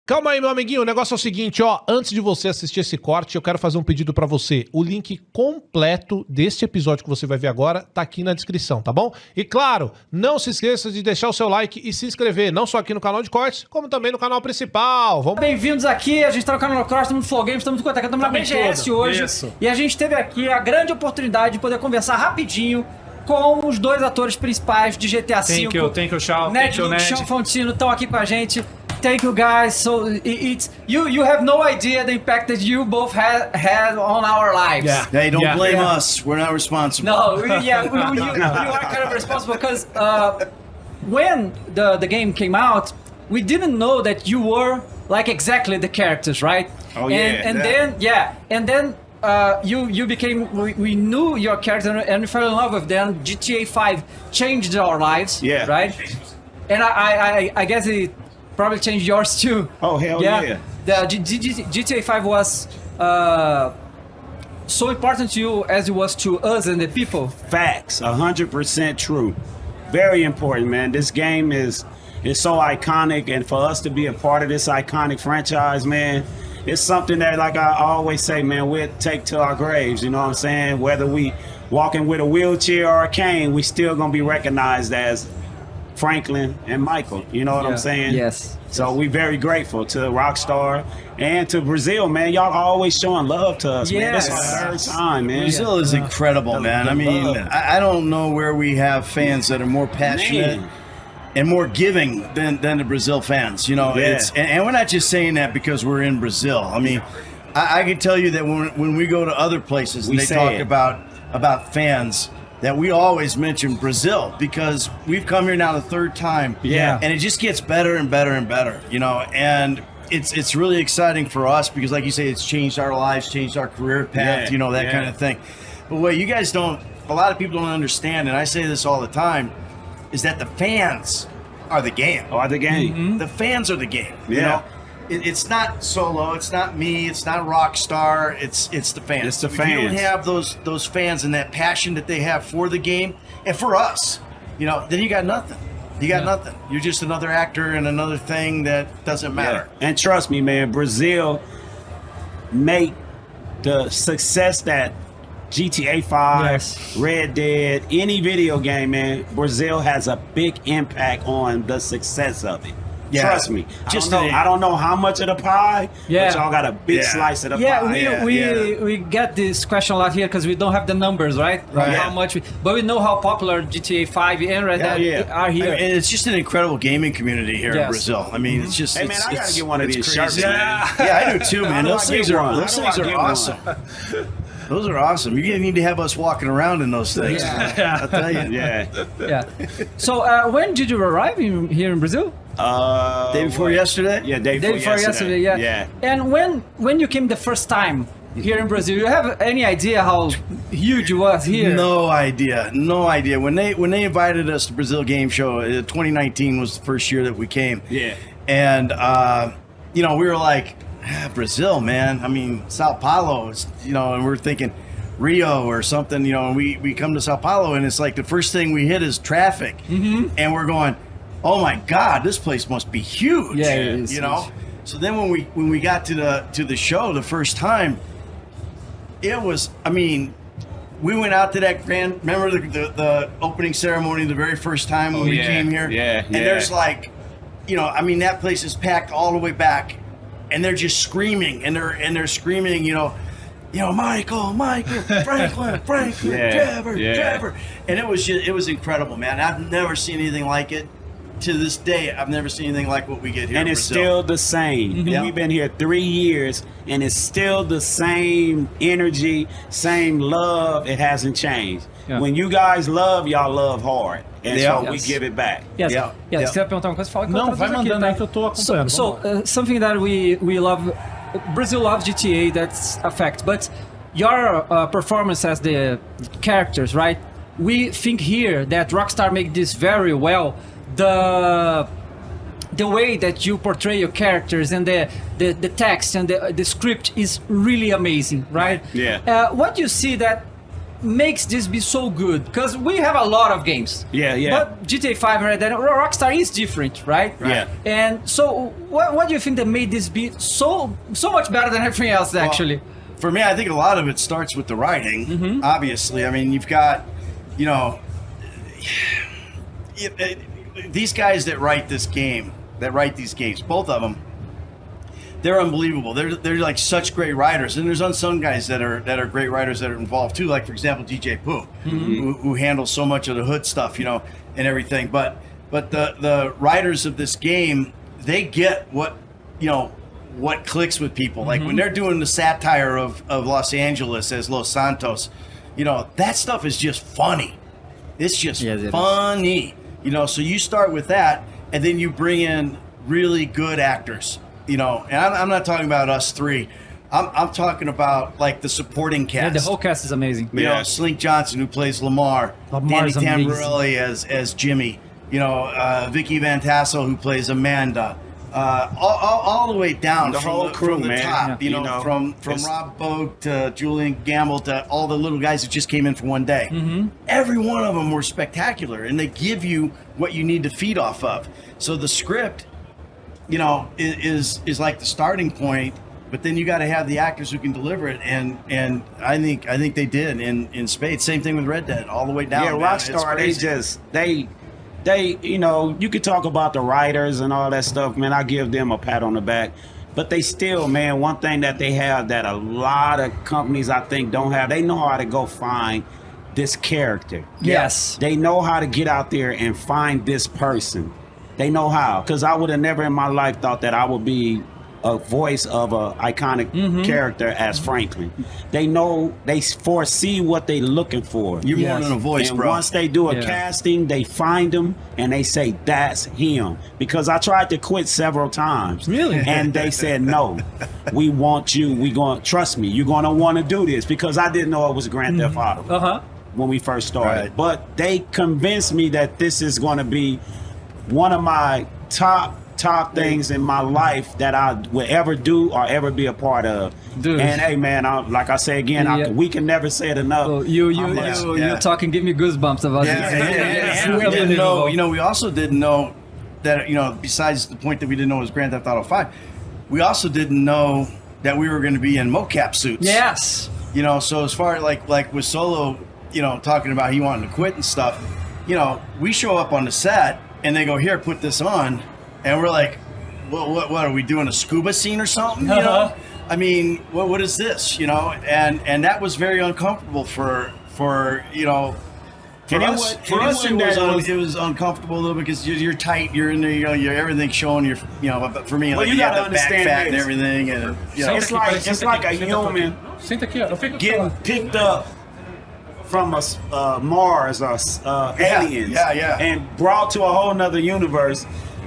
Calma aí, meu amiguinho, o negócio é o seguinte, ó, antes de você assistir esse corte, eu quero fazer um pedido pra você. O link completo deste episódio que você vai ver agora tá aqui na descrição, tá bom? E claro, não se esqueça de deixar o seu like e se inscrever, não só aqui no canal de cortes, como também no canal principal. Vamos... Bem-vindos aqui, a gente tá no canal do Cross, estamos no Flow Games, estamos no Contato, estamos na BGS hoje. Isso. E a gente teve aqui a grande oportunidade de poder conversar rapidinho com os dois atores principais de GTA V. Thank you, Shawn. Ned e Shawn Fonteno estão aqui com a gente. Thank you guys. So it's you have no idea the impact that you both had on our lives. Yeah. Hey, don't blame us. We're not responsible. No, you are kind of responsible because when the game came out, we didn't know that you were like exactly the characters, right? Oh yeah. And then you became. We knew your character and we fell in love with them. GTA 5 changed our lives. Yeah. Right. And I guess it probably changed yours too. Oh hell yeah. The GTA 5 was so important to you as it was to us and the people. Facts, 100% true. Very important, man. This game is so iconic, and for us to be a part of this iconic franchise, man, it's something that, like I always say, man, we'll take to our graves. You know what I'm saying? Whether we walking with a wheelchair or a cane, we still gonna be recognized as Franklin and Michael, you know what I'm saying? Yes. So we very grateful to Rockstar and to Brazil, man. Y'all always showing love to us, man. This is our third time, man. Brazil is incredible, man. I mean, I don't know where we have fans that are more passionate and more giving than the Brazil fans. You know, it's and we're not just saying that because we're in Brazil. I mean, I can tell you that when we go to other places and they talk about fans, that we always mention Brazil because we've come here now the third time. Yeah. And it just gets better and better and better, you know, and it's really exciting for us because, like you say, it's changed our lives, changed our career path, you know, that kind of thing. But what you guys a lot of people don't understand, and I say this all the time, is that the fans are the game. Are the game. Mm-hmm. The fans are the game, you know? It's not Solo, it's not me, it's not Rockstar, it's the fans. It's the if fans. you don't have those fans and that passion that they have for the game and for us, you know, then you got nothing. You got nothing. You're just another actor and another thing that doesn't matter. And trust me, man, Brazil make the success that GTA 5, Red Dead, any video game, man, Brazil has a big impact on the success of it. Trust me. I don't know how much of the pie, but y'all got a big slice of the pie. We get this question a lot here because we don't have the numbers, right? How much, but we know how popular GTA 5 and Red Dead are here. I mean, and it's just an incredible gaming community here in Brazil. I mean, it's just. Hey man, I gotta get one of these shirts, man. Yeah, I do too, man. Those things are awesome. Those are awesome. You need to have us walking around in those things. I'll tell you. So when did you arrive here in Brazil? Day before yesterday? Yeah, day before yesterday. Yeah. And when you came the first time here in Brazil, you have any idea how huge it was here? No idea. When they invited us to Brazil Game Show, 2019 was the first year that we came. Yeah. And you know, we were like, Brazil, man. I mean, Sao Paulo, you know, and we're thinking Rio or something, you know, and we come to Sao Paulo and it's like the first thing we hit is traffic. And we're going, oh my God, this place must be huge. Yeah, it is, you know. So then when we got to the show the first time, it was, I mean, we went out to that remember the opening ceremony the very first time when we came here? And there's like, you know, I mean, that place is packed all the way back and they're just screaming and they're screaming, you know, Michael, Franklin, Trevor. And it was incredible, man. I've never seen anything like it. To this day, I've never seen anything like what we get here. And it's still the same. We've been here 3 years, and it's still the same energy, same love. It hasn't changed. When you guys love, y'all love hard. And so we give it back. Se você vai perguntar uma coisa, fala que não, vai mandando aí que eu tô acompanhando. So something that we love, Brazil loves GTA, that's a fact. But your performance as the characters, right? We think here that Rockstar make this very well. The way that you portray your characters and the text and the script is really amazing, right? Yeah. What you see that makes this be so good? Because we have a lot of games. Yeah, yeah. But GTA 5 and Red Dead, Rockstar is different, right? Yeah. And so, what do you think that made this be so much better than everything else, actually? For me, I think a lot of it starts with the writing. Obviously, I mean, you've got, you know, these guys that write these games, both of them, they're unbelievable. They're like such great writers, and there's unsung guys that are great writers that are involved too. Like for example, DJ Pooh, who handles so much of the hood stuff, you know, and everything. But the writers of this game, they get what, you know, what clicks with people. Like when they're doing the satire of Los Angeles as Los Santos, you know, that stuff is just funny. It's just funny. You know, so you start with that, and then you bring in really good actors. You know, and I'm not talking about us three. I'm talking about like the supporting cast. Yeah, the whole cast is amazing. You know, Slink Johnson, who plays Lamar, Danny Tamborelli as Jimmy. You know, Vicky Van Tassel, who plays Amanda. All the way down The whole crew, from the man. top. You know, from Rob Bogue to Julian Gamble to all the little guys that just came in for one day. Every one of them were spectacular, and they give you what you need to feed off of. So the script, you know, is like the starting point, but then you got to have the actors who can deliver it, and I think they did in spades. Same thing with Red Dead, all the way down. Yeah, Rockstar, they you know, you could talk about the writers and all that stuff, man. I give them a pat on the back, but they still, man, one thing that they have that a lot of companies I think don't have, they know how to go find this character. Yes. They know how to get out there and find this person. They know how, because I would have never in my life thought that I would be a voice of a iconic character as Franklin. They know, they foresee what they looking for. You're more than a voice, and bro. once they do a casting, they find him and they say, that's him. Because I tried to quit several times. Really? And they said, no, we want you. We going to, trust me, you're going to want to do this, because I didn't know it was Grand Theft Auto when we first started. Right. But they convinced me that this is going to be one of my top things in my life that I would ever do or ever be a part of. Dude. And hey, man, like I say again, we can never say it enough. Oh, you're talking, give me goosebumps about this. And we didn't know, you know, we also didn't know that, you know, besides the point that we didn't know it was Grand Theft Auto 5, we also didn't know that we were going to be in mocap suits. Yes. You know, so as far as like with Solo, you know, talking about he wanted to quit and stuff, you know, we show up on the set and they go, here, put this on. And we're like, what are we doing, a scuba scene or something? You know, I mean, what is this? You know, and that was very uncomfortable for you know, for us. It was uncomfortable a little because you're tight, you're in there, you know, everything's showing your, you know. But for me, well, like you have gotta the back understand fat and this. everything, and you know, it's like a human getting picked up from a Mars or aliens, and brought to a whole nother universe,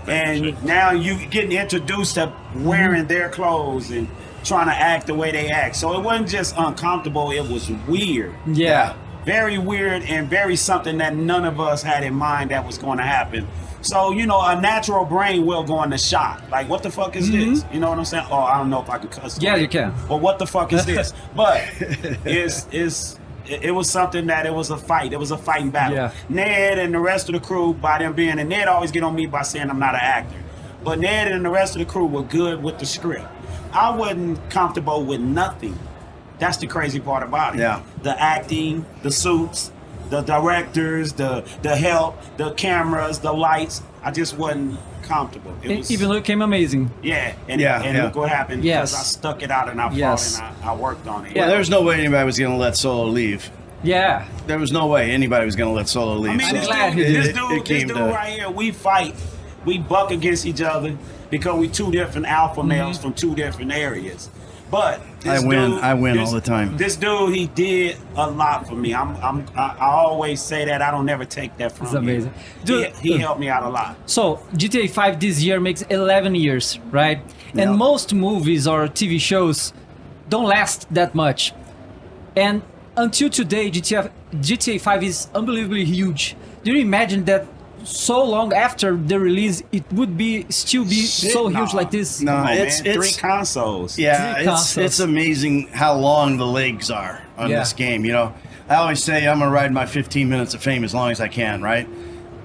and now you getting introduced to wearing their clothes and trying to act the way they act. So it wasn't just uncomfortable; it was weird. Yeah, very weird and very something that none of us had in mind that was going to happen. So, you know, a natural brain will go into shock. Like, what the fuck is this? You know what I'm saying? Oh, I don't know if I can cuss. Yeah, you can. But what the fuck is this? But it was something that it was a fight. It was a fighting battle. Yeah. Ned and the rest of the crew, by them being, and Ned always get on me by saying I'm not an actor. But Ned and the rest of the crew were good with the script. I wasn't comfortable with nothing. That's the crazy part about it. Yeah. The acting, the suits, the directors, the help, the cameras, the lights. I just wasn't comfortable. Even though it came amazing. Yeah, and look what happened. Yes. Because I stuck it out and I fought and I worked on it. Yeah, there was no way anybody was going to let Solo leave. Yeah. There was no way anybody was going to let Solo leave. I mean, this dude right here, we fight, we buck against each other because we two different alpha males from two different areas. But I win all the time. This dude, he did a lot for me. I always say that. I don't never take that from him. It's amazing. Dude, he helped me out a lot. So GTA 5 this year makes 11 years, right? And most movies or TV shows don't last that much. And until today, GTA 5 is unbelievably huge. Do you imagine that so long after the release, it would still be so huge like this? No, it's 3 consoles. Yeah, it's amazing how long the legs are on this game. You know, I always say I'm gonna ride my 15 minutes of fame as long as I can, right?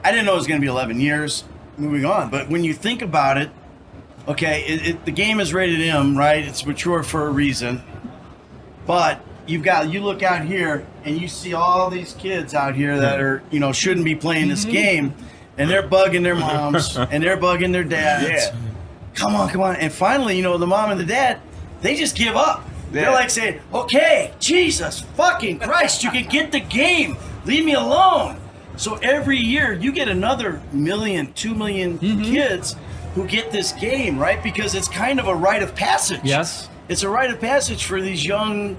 I didn't know it was gonna be 11 years. Moving on, but when you think about it, okay, the game is rated M, right? It's mature for a reason. But you look out here and you see all these kids out here that are, shouldn't be playing this game, and they're bugging their moms and they're bugging their dads. Yeah. Come on. And finally, the mom and the dad, they just give up. Yeah. They're like saying, okay, Jesus fucking Christ, you can get the game. Leave me alone. So every year you get another 1 million, 2 million kids who get this game, right? Because it's kind of a rite of passage. Yes. It's a rite of passage for these young,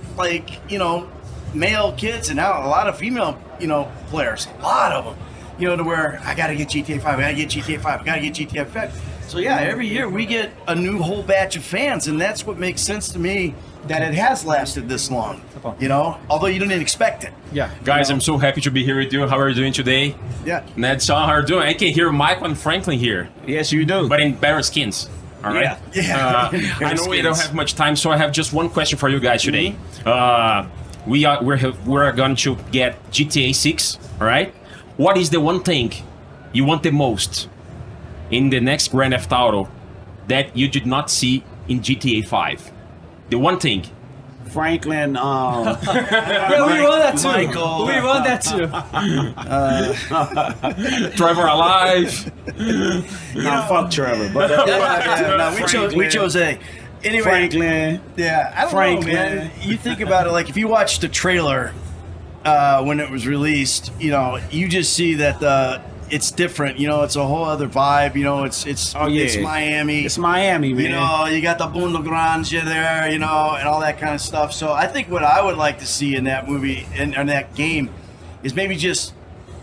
male kids, and now a lot of female, players. A lot of them. To where I got to get GTA 5, I got to get GTA 5, I got to get GTA 5. So yeah, every year we get a new whole batch of fans, and that's what makes sense to me that it has lasted this long. Although you didn't expect it. Yeah. Guys, I'm so happy to be here with you. How are you doing today? Yeah. Ned, Shawn, how are you doing? I can hear Michael and Franklin here, Yes, you do. but in better skins. All right. Yeah. I know we don't have much time, so I have just one question for you guys today. We're going to get GTA 6. All right. What is the one thing you want the most in the next Grand Theft Auto that you did not see in GTA 5? The one thing. Franklin, Yeah, we want that too. Michael. We want that too. Trevor alive. fuck Trevor, but We chose A. Anyway, Franklin. Yeah, I don't Franklin. know, man. You think about it, like if you watch the trailer when it was released, you just see that it's different. It's a whole other vibe. It's Miami. It's Miami, man. You got the Bondo Grande there, and all that kind of stuff. So I think what I would like to see in that movie and that game is maybe just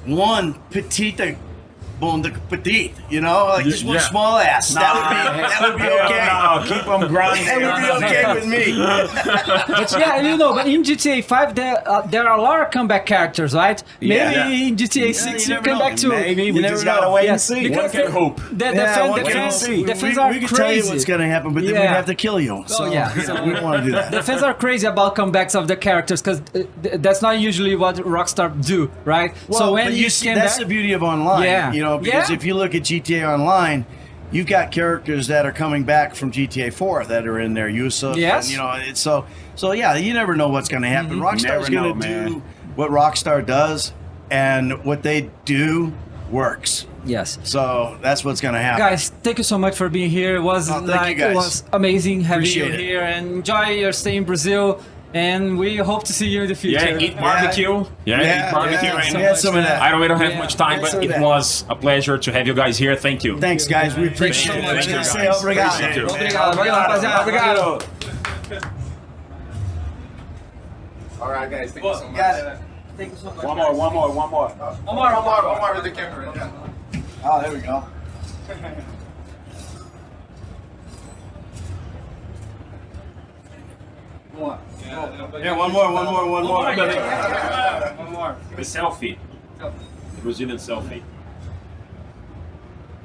one petite Bondo petite, just one small ass. That would be okay. No, keep them grinding. That would be okay with me. But yeah, but in GTA 5 there are a lot of comeback characters, right? Maybe Yeah. in GTA 6 you you never come know. back to. Maybe we never just gotta know. wait and Yes, see. because One can hope. The fans are we can tell you crazy. what's going to happen, but then we'd Yeah. have to kill you. So yeah. we don't want to do that. The fans are crazy about comebacks of the characters because that's not usually what Rockstar do, right? So when but you see, came that's back, the beauty of online. Yeah. Because Yeah. if you look at GTA Online, you've got characters that are coming back from GTA 4 that are in there. Yusuf. Yes. And, it's so yeah. You never know what's going to happen. Rockstar's Never know, going to man. do what Rockstar does, and what they do works. yes. So that's what's going to happen. Guys, thank you so much for being here. It was Oh, thank you, guys. it was amazing having Appreciate you it. here, and enjoy your stay in Brazil. And we hope to see you in the future. Yeah, eat barbecue. Yeah, Eat barbecue. yeah, and we had some of that. I don't have Yeah. much time, but some of it that. was a pleasure to have you guys here. Thank you. Thanks, guys. We appreciate Thank it. you. Thank you, Say guys. obrigado. Appreciate it. Obrigado, rapaziada. Obrigado. All right, guys. Thank you so much. Got it. Thank you so much. One more. One more. With the camera. Yeah. Oh, there we go. Yeah, one more. The selfie. The Brazilian selfie.